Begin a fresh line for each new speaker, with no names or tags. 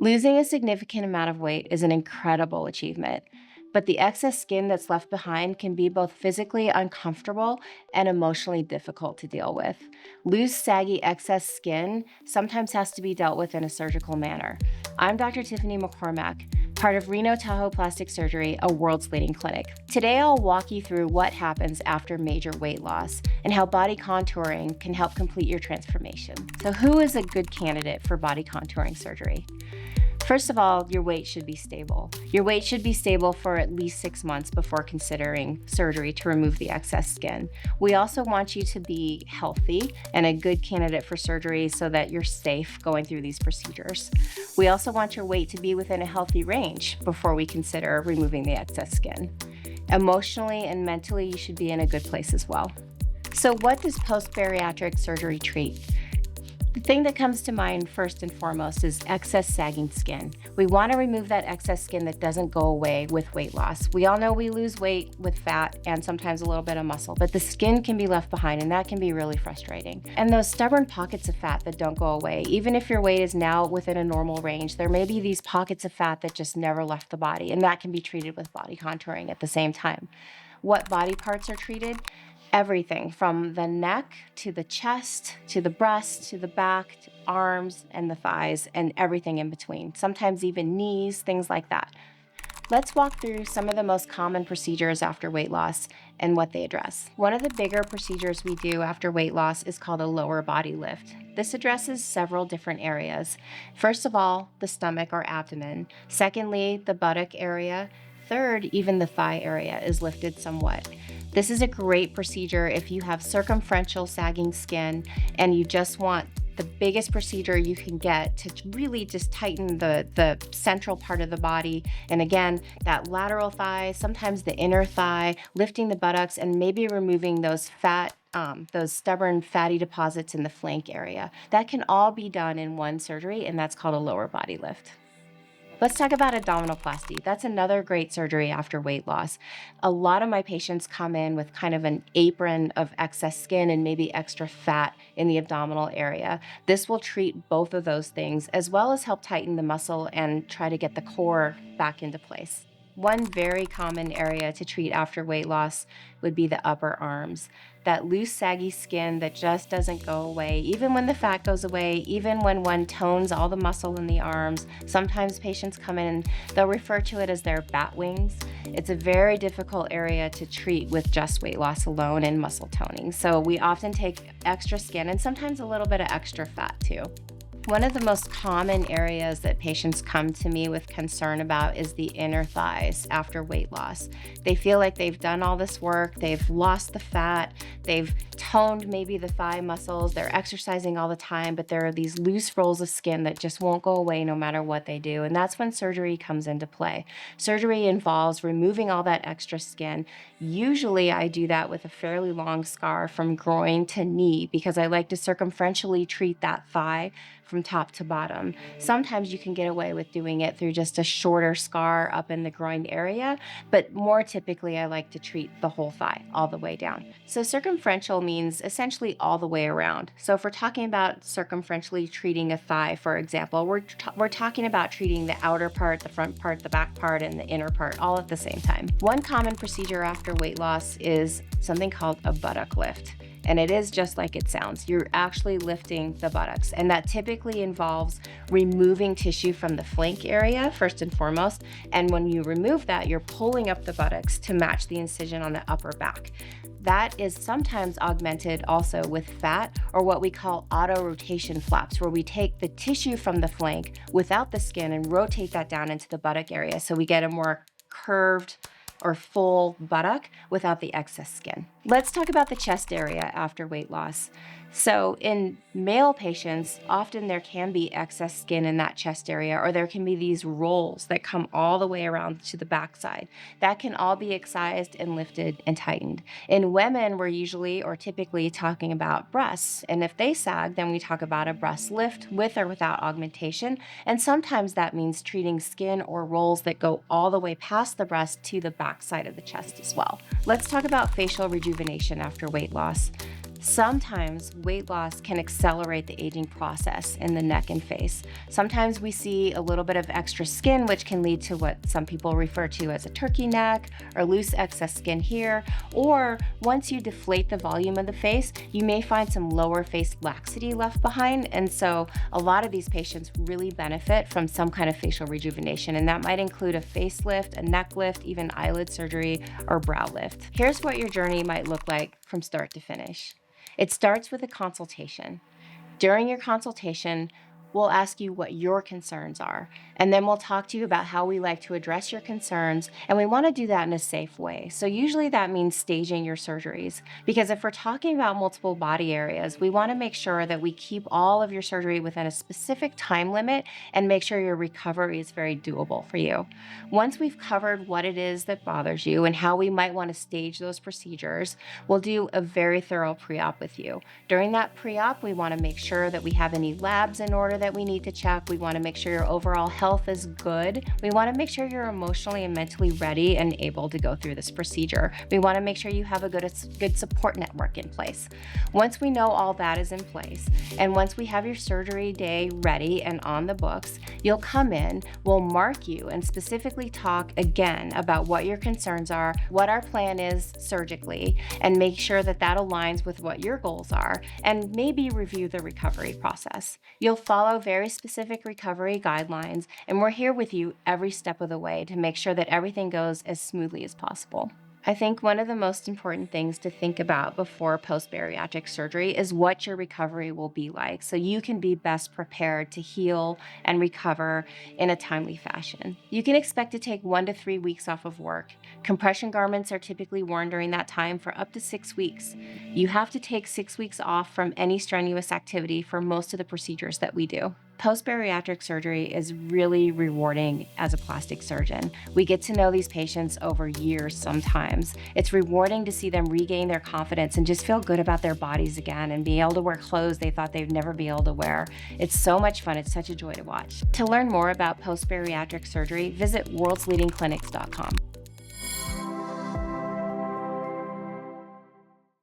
Losing a significant amount of weight is an incredible achievement, but the excess skin that's left behind can be both physically uncomfortable and emotionally difficult to deal with. Loose, saggy excess skin sometimes has to be dealt with in a surgical manner. I'm Dr. Tiffany McCormack, part of Reno Tahoe Plastic Surgery, a world's leading clinic. Today, I'll walk you through what happens after major weight loss and how body contouring can help complete your transformation. So who is a good candidate for body contouring surgery? First of all, your weight should be stable. Your weight should be stable for at least 6 months before considering surgery to remove the excess skin. We also want you to be healthy and a good candidate for surgery so that you're safe going through these procedures. We also want your weight to be within a healthy range before we consider removing the excess skin. Emotionally and mentally, you should be in a good place as well. So what does post-bariatric surgery treat? The thing that comes to mind first and foremost is excess sagging skin. We want to remove that excess skin that doesn't go away with weight loss. We all know we lose weight with fat and sometimes a little bit of muscle, but the skin can be left behind and that can be really frustrating. And those stubborn pockets of fat that don't go away, even if your weight is now within a normal range, there may be these pockets of fat that just never left the body, and that can be treated with body contouring at the same time. What body parts are treated? Everything from the neck to the chest, to the breast, to the back, to arms and the thighs, and everything in between. Sometimes even knees, things like that. Let's walk through some of the most common procedures after weight loss and what they address. One of the bigger procedures we do after weight loss is called a lower body lift. This addresses several different areas. First of all, the stomach or abdomen. Secondly, the buttock area. Third, even the thigh area is lifted somewhat. This is a great procedure if you have circumferential sagging skin and you just want the biggest procedure you can get to really just tighten the central part of the body. And again, that lateral thigh, sometimes the inner thigh, lifting the buttocks and maybe removing those those stubborn fatty deposits in the flank area. That can all be done in one surgery, and that's called a lower body lift. Let's talk about abdominoplasty. That's another great surgery after weight loss. A lot of my patients come in with kind of an apron of excess skin and maybe extra fat in the abdominal area. This will treat both of those things as well as help tighten the muscle and try to get the core back into place. One very common area to treat after weight loss would be the upper arms. That loose, saggy skin that just doesn't go away, even when the fat goes away, even when one tones all the muscle in the arms. Sometimes patients come in and they'll refer to it as their bat wings. It's a very difficult area to treat with just weight loss alone and muscle toning. So we often take extra skin and sometimes a little bit of extra fat too. One of the most common areas that patients come to me with concern about is the inner thighs after weight loss. They feel like they've done all this work, they've lost the fat, they've toned maybe the thigh muscles, they're exercising all the time, but there are these loose rolls of skin that just won't go away no matter what they do. And that's when surgery comes into play. Surgery involves removing all that extra skin. Usually I do that with a fairly long scar from groin to knee because I like to circumferentially treat that thigh from top to bottom. Sometimes you can get away with doing it through just a shorter scar up in the groin area, but more typically I like to treat the whole thigh all the way down. So circumferential means essentially all the way around. So if we're talking about circumferentially treating a thigh, for example, we're talking about treating the outer part, the front part, the back part, and the inner part all at the same time. One common procedure after weight loss is something called a buttock lift. And it is just like it sounds. You're actually lifting the buttocks. And that typically involves removing tissue from the flank area, first and foremost. And when you remove that, you're pulling up the buttocks to match the incision on the upper back. That is sometimes augmented also with fat or what we call auto rotation flaps, where we take the tissue from the flank without the skin and rotate that down into the buttock area. So we get a more curved or full buttock without the excess skin. Let's talk about the chest area after weight loss. So in male patients, often there can be excess skin in that chest area, or there can be these rolls that come all the way around to the backside. That can all be excised and lifted and tightened. In women, we're usually or typically talking about breasts. And if they sag, then we talk about a breast lift with or without augmentation. And sometimes that means treating skin or rolls that go all the way past the breast to the backside of the chest as well. Let's talk about facial rejuvenation after weight loss. Sometimes weight loss can accelerate the aging process in the neck and face. Sometimes we see a little bit of extra skin, which can lead to what some people refer to as a turkey neck or loose excess skin here. Or once you deflate the volume of the face, you may find some lower face laxity left behind. And so a lot of these patients really benefit from some kind of facial rejuvenation. And that might include a facelift, a neck lift, even eyelid surgery or brow lift. Here's what your journey might look like from start to finish. It starts with a consultation. During your consultation, we'll ask you what your concerns are, and then we'll talk to you about how we like to address your concerns, and we want to do that in a safe way. So usually that means staging your surgeries, because if we're talking about multiple body areas, we want to make sure that we keep all of your surgery within a specific time limit and make sure your recovery is very doable for you. Once we've covered what it is that bothers you and how we might want to stage those procedures, we'll do a very thorough pre-op with you. During that pre-op, we want to make sure that we have any labs in order that we need to check. We want to make sure your overall health is good. We want to make sure you're emotionally and mentally ready and able to go through this procedure. We want to make sure you have a good support network in place. Once we know all that is in place, and once we have your surgery day ready and on the books, you'll come in, we'll mark you and specifically talk again about what your concerns are, what our plan is surgically, and make sure that that aligns with what your goals are, and maybe review the recovery process. You'll follow very specific recovery guidelines, and we're here with you every step of the way to make sure that everything goes as smoothly as possible. I think one of the most important things to think about before post-bariatric surgery is what your recovery will be like, so you can be best prepared to heal and recover in a timely fashion. You can expect to take 1 to 3 weeks off of work. Compression garments are typically worn during that time for up to 6 weeks. You have to take 6 weeks off from any strenuous activity for most of the procedures that we do. Post-bariatric surgery is really rewarding as a plastic surgeon. We get to know these patients over years sometimes. It's rewarding to see them regain their confidence and just feel good about their bodies again and be able to wear clothes they thought they'd never be able to wear. It's so much fun. It's such a joy to watch. To learn more about post-bariatric surgery, visit worldsleadingclinics.com.